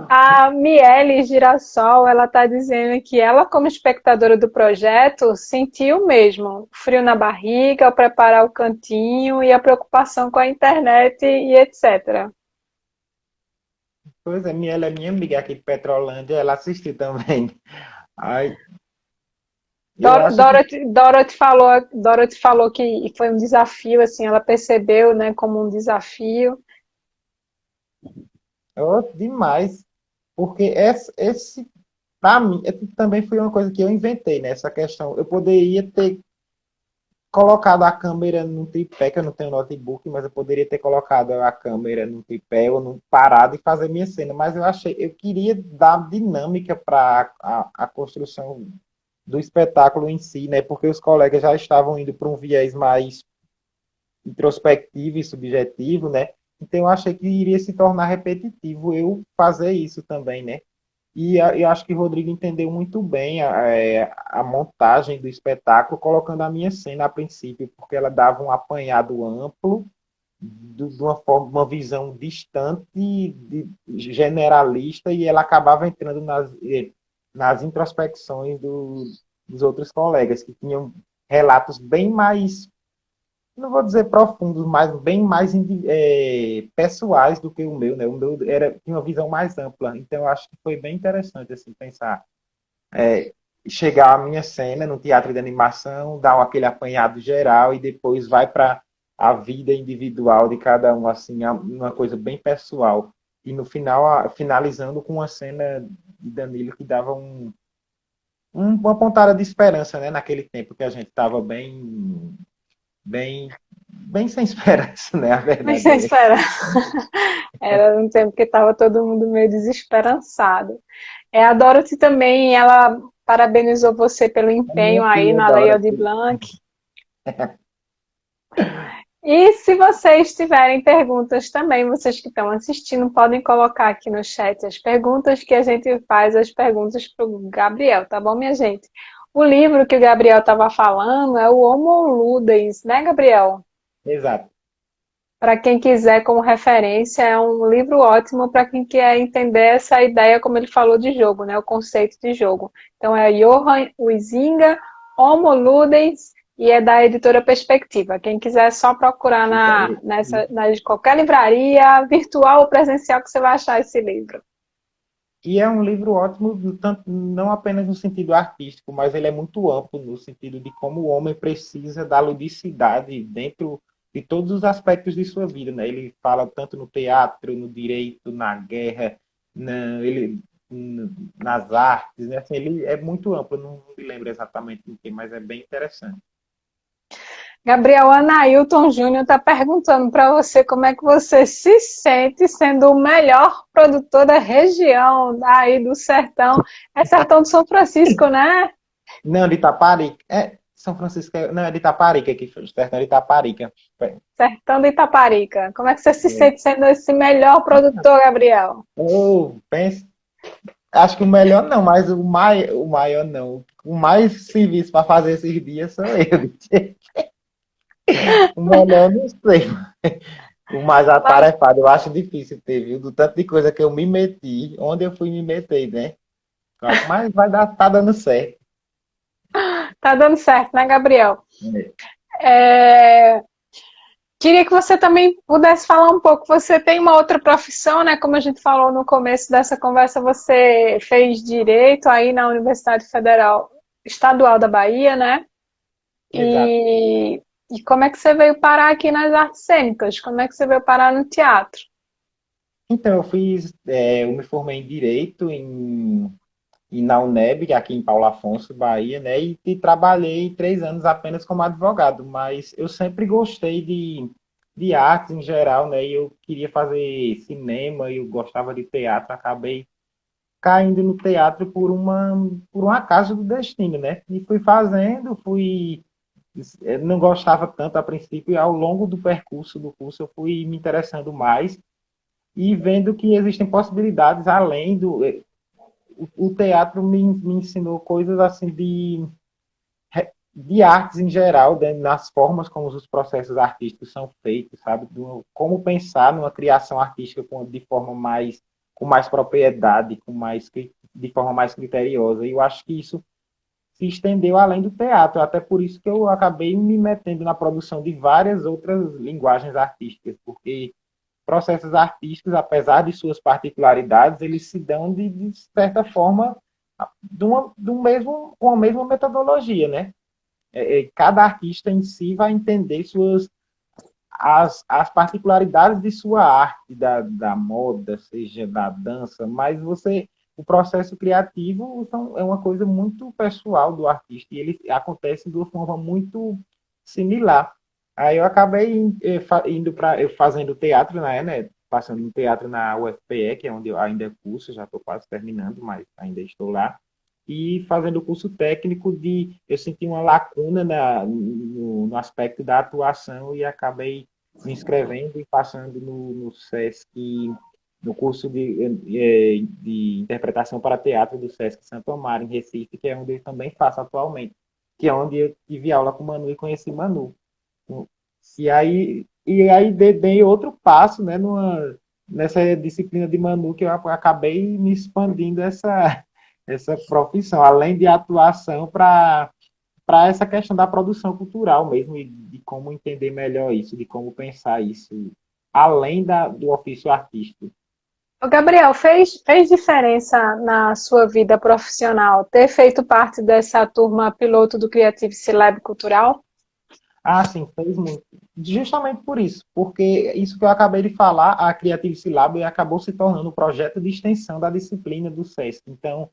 A: A Miele Girassol, ela está dizendo que ela, como espectadora do projeto, sentiu mesmo frio na barriga ao preparar o cantinho e a preocupação com a internet e etc.
B: pois é, ela é minha amiga aqui de Petrolândia, ela assistiu também. Ai, eu acho que
A: Dorothy falou que foi um desafio, assim, ela percebeu, né, como um desafio.
B: demais, porque esse para mim, também foi uma coisa que eu inventei, né? Essa questão. Eu poderia ter colocado a câmera no tripé, que eu não tenho notebook, mas eu poderia ter colocado a câmera no tripé ou no parado e fazer minha cena. Mas eu queria dar dinâmica para a construção do espetáculo em si, né? Porque os colegas já estavam indo para um viés mais introspectivo e subjetivo, né? Então eu achei que iria se tornar repetitivo eu fazer isso também, né? E eu acho que o Rodrigo entendeu muito bem a montagem do espetáculo, colocando a minha cena a princípio, porque ela dava um apanhado amplo, de uma forma, uma visão distante, generalista, e ela acabava entrando nas introspecções dos outros colegas, que tinham relatos bem mais, não vou dizer profundos, mas bem mais pessoais do que o meu, né? O meu tinha uma visão mais ampla. Então, eu acho que foi bem interessante assim, pensar, chegar à minha cena no teatro de animação, dar aquele apanhado geral e depois vai para a vida individual de cada um, assim, uma coisa bem pessoal. E no final, finalizando com uma cena de Danilo que dava uma pontada de esperança, né? Naquele tempo que a gente estava bem sem esperança, né? A
A: Mas
B: verdade
A: sem
B: é essa.
A: esperar. Era um tempo que estava todo mundo meio desesperançado. A Dorothy também, ela parabenizou você pelo
B: A minha
A: empenho aí
B: filha
A: na Lei
B: adora.
A: Aldir Blanc. E se vocês tiverem perguntas também, vocês que estão assistindo, podem colocar aqui no chat as perguntas que a gente faz, as perguntas para o Gabriel, tá bom, minha gente? O livro que o Gabriel estava falando é o Homo Ludens, né, Gabriel?
B: Exato.
A: Para quem quiser como referência, é um livro ótimo para quem quer entender essa ideia, como ele falou, de jogo, né? O conceito de jogo. Então é Johann Huizinga, Homo Ludens, e é da editora Perspectiva. Quem quiser é só procurar na qualquer livraria, virtual ou presencial, que você vai achar esse livro.
B: E é um livro ótimo, tanto, não apenas no sentido artístico, mas ele é muito amplo no sentido de como o homem precisa da ludicidade dentro de todos os aspectos de sua vida, né? Ele fala tanto no teatro, no direito, na guerra, nas artes, né? Assim, ele é muito amplo, não me lembro exatamente do que, mas é bem interessante.
A: Gabriel Anailton Júnior está perguntando para você como é que você se sente sendo o melhor produtor da região aí do Sertão. É Sertão de São Francisco, né?
B: Não, de Itaparica. São Francisco, não, é de Itaparica, aqui, Sertão de Itaparica.
A: Sertão de Itaparica. Como é que você se sente sendo esse melhor produtor, Gabriel?
B: Oh, pensa. Acho que o melhor não, mas o maior não. O mais serviço para fazer esses dias sou eu. O melhor não sei. O mais
A: Mas
B: atarefado eu acho difícil ter, viu? Do tanto de coisa que eu me meti, onde eu fui me meter, né? Mas tá dando certo.
A: tá dando certo, né, Gabriel?
B: É.
A: É, queria que você também pudesse falar um pouco. Você tem uma outra profissão, né? Como a gente falou no começo dessa conversa, você fez direito aí na Universidade Federal Estadual da Bahia, né?
B: Exato.
A: E como é que você veio parar aqui nas artes cênicas? Como é que você veio parar no teatro?
B: Então, eu me formei em Direito e na UNEB, aqui em Paulo Afonso, Bahia, né? E trabalhei 3 anos apenas como advogado, mas eu sempre gostei de artes em geral, né? E eu queria fazer cinema, e eu gostava de teatro, acabei caindo no teatro por um acaso do destino, né? E fui fazendo, não gostava tanto a princípio, e ao longo do percurso do curso eu fui me interessando mais e vendo que existem possibilidades além o teatro me ensinou coisas assim de artes em geral, né, nas formas como os processos artísticos são feitos, sabe? Como pensar numa criação artística de forma mais, com mais propriedade, de forma mais criteriosa. E eu acho que isso se estendeu além do teatro, até por isso que eu acabei me metendo na produção de várias outras linguagens artísticas, porque processos artísticos, apesar de suas particularidades, eles se dão de certa forma com a mesma metodologia, né? Cada artista em si vai entender as particularidades de sua arte, da moda, seja da dança, mas o processo criativo é uma coisa muito pessoal do artista e ele acontece de uma forma muito similar. Aí eu acabei indo para fazendo teatro, né? Passando no teatro na UFPE, que é onde eu ainda curso, já estou quase terminando, mas ainda estou lá e fazendo o curso técnico eu senti uma lacuna no aspecto da atuação e acabei me inscrevendo e passando no SESC, no curso de interpretação para teatro do SESC Santo Amaro, em Recife, que é onde eu também faço atualmente, que é onde eu tive aula com o Manu e conheci Manu. E aí dei outro passo, né, nessa disciplina de Manu, que eu acabei me expandindo essa profissão, além de atuação para essa questão da produção cultural mesmo, e de como entender melhor isso, de como pensar isso, além do ofício artístico.
A: Ô, Gabriel, fez diferença na sua vida profissional ter feito parte dessa turma piloto do Creative Lab Cultural?
B: Ah, sim, fez muito. Justamente por isso, porque isso que eu acabei de falar, a Creative Lab acabou se tornando um projeto de extensão da disciplina do SESC. Então,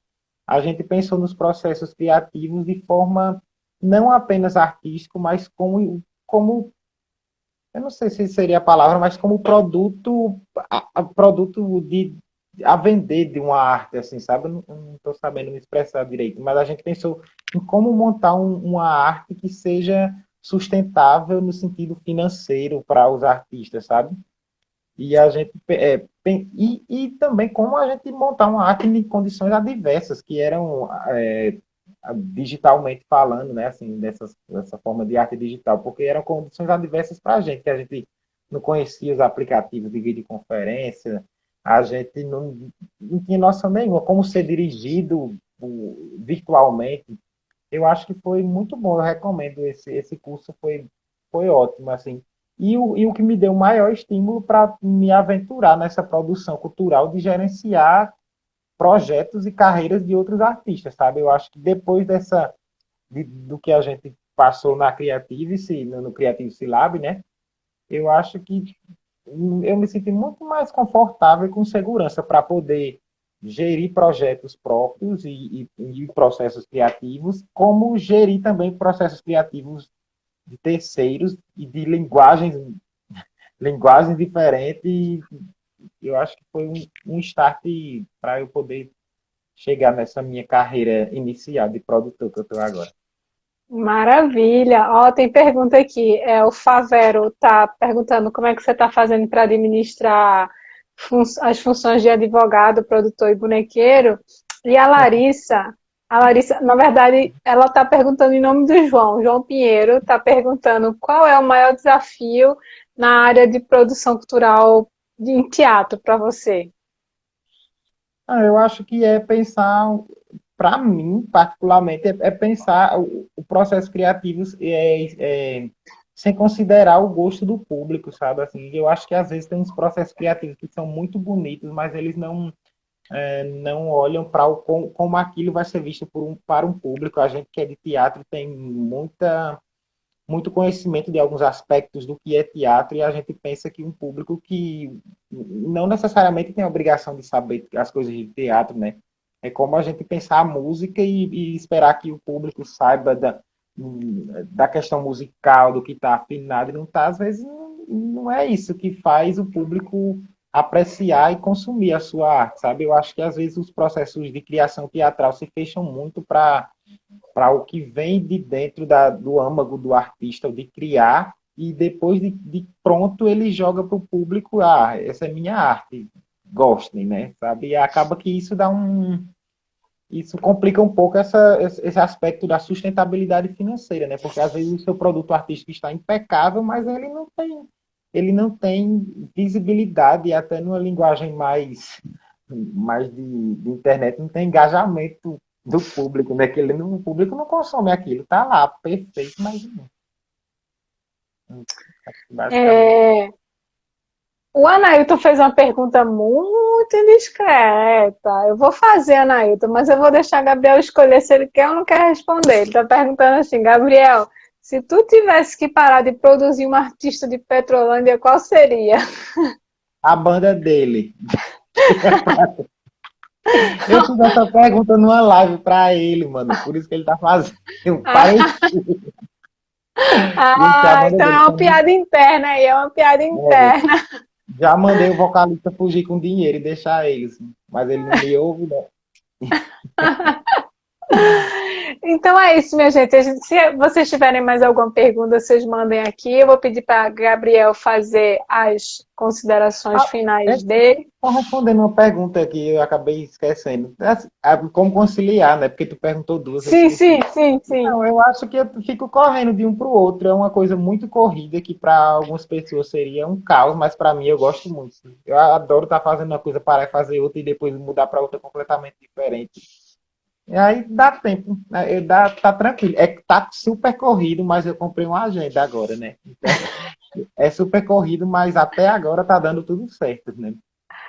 B: a gente pensou nos processos criativos de forma não apenas artístico, mas como eu não sei se seria a palavra, mas como produto, produto a vender de uma arte, assim, sabe? Eu não estou sabendo me expressar direito, mas a gente pensou em como montar uma arte que seja sustentável no sentido financeiro para os artistas, sabe? E a gente e também como a gente montar uma arte em condições adversas, que eram digitalmente falando, né, assim, dessa forma de arte digital, porque eram condições adversas para a gente, que a gente não conhecia os aplicativos de videoconferência, a gente não tinha noção nenhuma como ser dirigido virtualmente. Eu acho que foi muito bom, eu recomendo esse curso, foi ótimo, assim. E o que me deu maior estímulo para me aventurar nessa produção cultural de gerenciar projetos e carreiras de outros artistas, sabe? Eu acho que depois do que a gente passou na Creative, no Creative Lab, né? Eu acho que eu me senti muito mais confortável e com segurança para poder gerir projetos próprios e processos criativos, como gerir também processos criativos de terceiros e de linguagens diferentes. E eu acho que foi um start para eu poder chegar nessa minha carreira inicial de produtor que eu estou agora.
A: Maravilha! Ó, tem pergunta aqui. O Favero tá perguntando como é que você está fazendo para administrar as funções de advogado, produtor e bonequeiro. E a Larissa, na verdade, ela está perguntando em nome do João Pinheiro, está perguntando qual é o maior desafio na área de produção cultural em teatro para você.
B: Eu acho que é pensar, para mim, particularmente, é pensar o processo criativo sem considerar o gosto do público, sabe? Assim, eu acho que às vezes tem uns processos criativos que são muito bonitos, mas eles não olham para como aquilo vai ser visto para um público. A gente que é de teatro tem muito conhecimento de alguns aspectos do que é teatro e a gente pensa que um público que não necessariamente tem a obrigação de saber as coisas de teatro, né? É como a gente pensar a música e esperar que o público saiba da questão musical, do que está afinado e não está. Às vezes não é isso que faz o público apreciar e consumir a sua arte, sabe? Eu acho que às vezes os processos de criação teatral se fecham muito para o que vem de dentro do âmago do artista, de criar, e depois de pronto ele joga para o público, essa é minha arte, gostem, né? Sabe? E acaba que isso isso complica um pouco esse aspecto da sustentabilidade financeira, né? Porque às vezes o seu produto artístico está impecável, mas ele não tem visibilidade, e até numa linguagem mais de internet, não tem engajamento do público, né? O público não consome aquilo, tá lá, perfeito, mas não. Basicamente.
A: É, o Anailton fez uma pergunta muito indiscreta. Eu vou fazer, Anailton, mas eu vou deixar o Gabriel escolher se ele quer ou não quer responder. Ele está perguntando assim, Gabriel, se tu tivesse que parar de produzir um artista de Petrolândia, qual seria?
B: A banda dele. Eu fiz essa pergunta numa live pra ele, mano. Por isso que ele tá fazendo. Parecido. Gente, a
A: Ah,
B: banda
A: então é
B: dele
A: uma
B: também.
A: piada interna aí, é uma piada
B: É,
A: interna.
B: já mandei o vocalista fugir com dinheiro e deixar ele, assim. Mas ele não me ouve, não.
A: Então é isso, minha gente. Se vocês tiverem mais alguma pergunta, vocês mandem aqui. Eu vou pedir para Gabriel fazer as considerações
B: É
A: finais dele.
B: só respondendo uma pergunta que eu acabei esquecendo. Como conciliar, né? Porque tu perguntou duas, eu
A: Sim,
B: esqueci.
A: sim, sim, sim.
B: Não, eu acho que eu fico correndo de um para o outro. É uma coisa muito corrida que para algumas pessoas seria um caos, mas para mim eu gosto muito. Eu adoro estar fazendo uma coisa, parar e fazer outra e depois mudar para outra completamente diferente. E aí dá tempo, né? Tá tranquilo. É que tá super corrido, mas eu comprei uma agenda agora, né? Então, é super corrido, mas até agora tá dando tudo certo, né?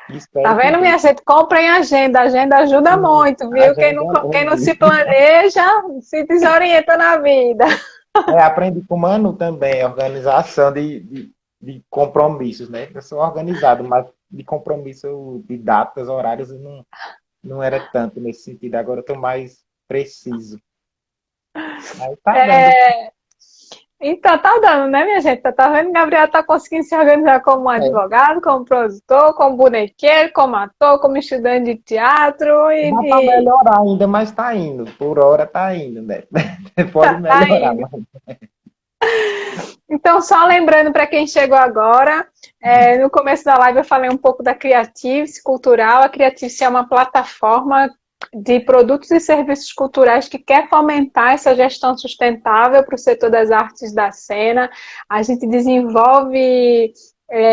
A: Tá
B: Espero que
A: vendo,
B: dê.
A: minha gente? Comprem agenda. A agenda ajuda muito,
B: A
A: viu?
B: agenda
A: Quem não
B: é.
A: se planeja, se desorienta na vida.
B: Aprendi com o Manu também, organização de compromissos, né? Eu sou organizado, mas de compromisso de datas, horários, não era tanto nesse sentido. Agora eu estou mais preciso. Aí tá dando.
A: Então, tá dando, né, minha gente? Tá vendo? Gabriel tá conseguindo se organizar como
B: É,
A: advogado, como produtor, como bonequeiro, como ator, como estudante de teatro
B: dá para
A: e
B: melhorar ainda, mas tá indo. Por hora tá indo, né? Pode
A: tá
B: melhorar,
A: indo.
B: mas
A: Então, só lembrando para quem chegou agora, no começo da live eu falei um pouco da Creatives Cultural. A Creatives é uma plataforma de produtos e serviços culturais que quer fomentar essa gestão sustentável para o setor das artes da cena. A gente desenvolve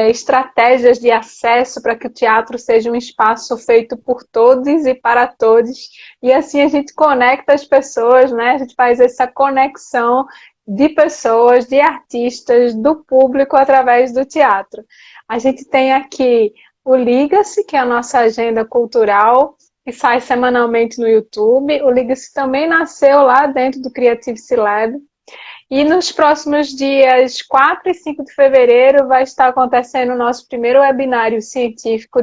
A: estratégias de acesso para que o teatro seja um espaço feito por todos e para todos. E assim a gente conecta as pessoas, né? A gente faz essa conexão de pessoas, de artistas, do público através do teatro. A gente tem aqui o Liga-se, que é a nossa agenda cultural, que sai semanalmente no YouTube. O Liga-se também nasceu lá dentro do Creative Lab. E nos próximos dias 4 e 5 de fevereiro vai estar acontecendo o nosso primeiro webinário científico,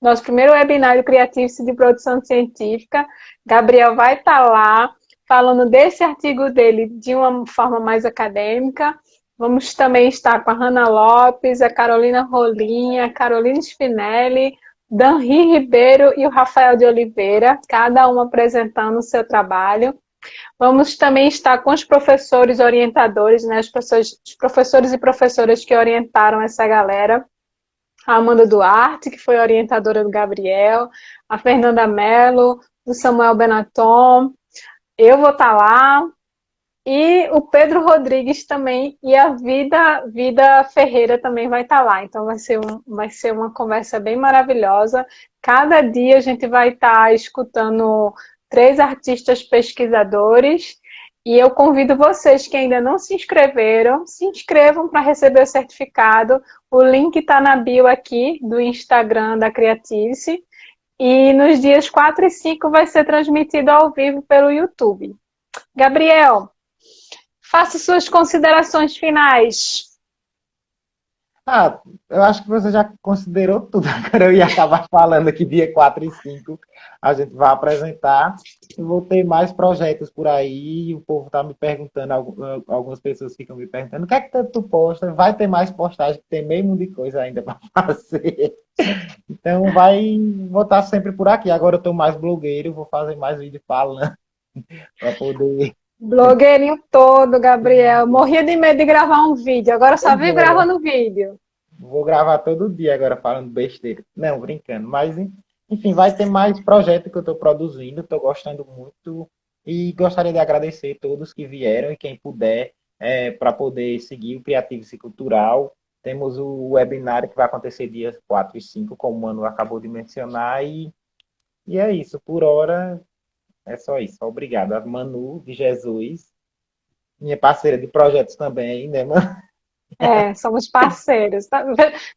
A: nosso primeiro webinário criativo de produção científica. Gabriel vai estar lá falando desse artigo dele de uma forma mais acadêmica. Vamos também estar com a Hanna Lopes, a Carolina Rolinha, a Carolina Spinelli, Danri Ribeiro e o Rafael de Oliveira, cada um apresentando o seu trabalho. Vamos também estar com os professores orientadores, né, os professores e professoras que orientaram essa galera. A Amanda Duarte, que foi orientadora do Gabriel, a Fernanda Mello, o Samuel Benaton, eu vou estar lá, e o Pedro Rodrigues também, e a Vida Ferreira também vai estar lá. Então vai ser uma conversa bem maravilhosa. Cada dia a gente vai estar escutando 3 artistas pesquisadores. E eu convido vocês que ainda não se inscreveram, se inscrevam para receber o certificado. O link está na bio aqui do Instagram da Creativice. E nos dias 4 e 5 vai ser transmitido ao vivo pelo YouTube. Gabriel, faça suas considerações finais.
B: Eu acho que você já considerou tudo. Agora eu ia acabar falando que dia 4 e 5 a gente vai apresentar. Eu vou ter mais projetos por aí. O povo está me perguntando, algumas pessoas ficam me perguntando: o que é que tu posta? Vai ter mais postagem, tem meio mundo de coisa ainda para fazer. Então vou estar sempre por aqui. Agora eu estou mais blogueiro, vou fazer mais vídeo falando para poder.
A: Blogueirinho todo, Gabriel. Morria de medo de gravar um vídeo, agora só
B: Pois
A: vive
B: é,
A: gravando vídeo.
B: vou gravar todo dia agora falando besteira. Não, brincando. Mas enfim, vai ter mais projeto que eu estou produzindo, estou gostando muito e gostaria de agradecer todos que vieram e quem puder para poder seguir o Criativo Cultural. Temos o webinário que vai acontecer dias 4 e 5, como o Manu acabou de mencionar, e é isso. Por hora, é só isso. Obrigado. A Manu de Jesus, minha parceira de projetos também, né, Manu?
A: É, somos parceiros. Tá?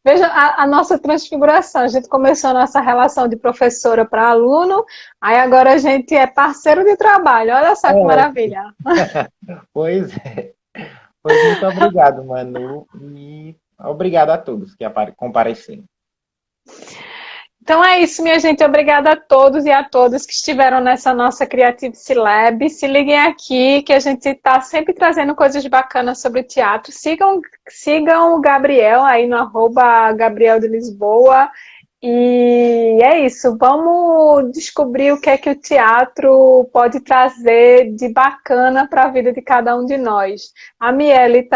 A: Veja a nossa transfiguração. A gente começou a nossa relação de professora para aluno, aí agora a gente é parceiro de trabalho. Olha só que
B: É,
A: maravilha.
B: pois é. Pois muito obrigado, Manu, e obrigado a todos que compareceram.
A: Então é isso, minha gente. Obrigada a todos e a todas que estiveram nessa nossa Creative Lab. Se liguem aqui, que a gente está sempre trazendo coisas bacanas sobre teatro. Sigam o Gabriel aí no @Gabriel de Lisboa. E é isso, vamos descobrir o que o teatro pode trazer de bacana para a vida de cada um de nós. A Miele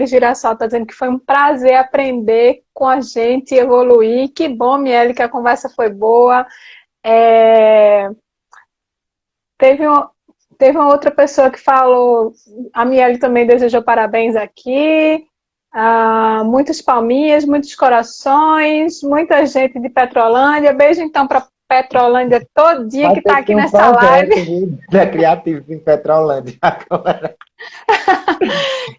A: Girassol está dizendo que foi um prazer aprender com a gente e evoluir. Que bom, Miele, que a conversa foi boa. É, teve, um, teve uma outra pessoa que falou, a Miele também desejou parabéns aqui. Muitas palminhas, muitos corações, muita gente de Petrolândia. Beijo então para Petrolândia todinha
B: Vai
A: que
B: ter
A: está
B: que ter
A: aqui
B: um
A: nessa
B: projeto,
A: live.
B: viu, da Criativos em Petrolândia agora.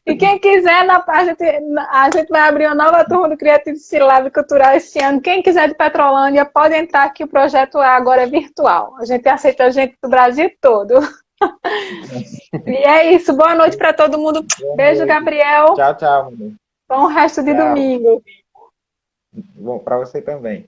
A: E quem quiser, a gente vai abrir uma nova turma do Criativo Lab Cultural esse ano. Quem quiser de Petrolândia, pode entrar que o projeto agora é virtual. A gente aceita gente do Brasil todo. E é isso. Boa noite para todo mundo.
B: Boa
A: Beijo,
B: noite.
A: Gabriel.
B: Tchau, tchau, mano.
A: Bom resto de
B: Tchau.
A: domingo.
B: Bom, para você também.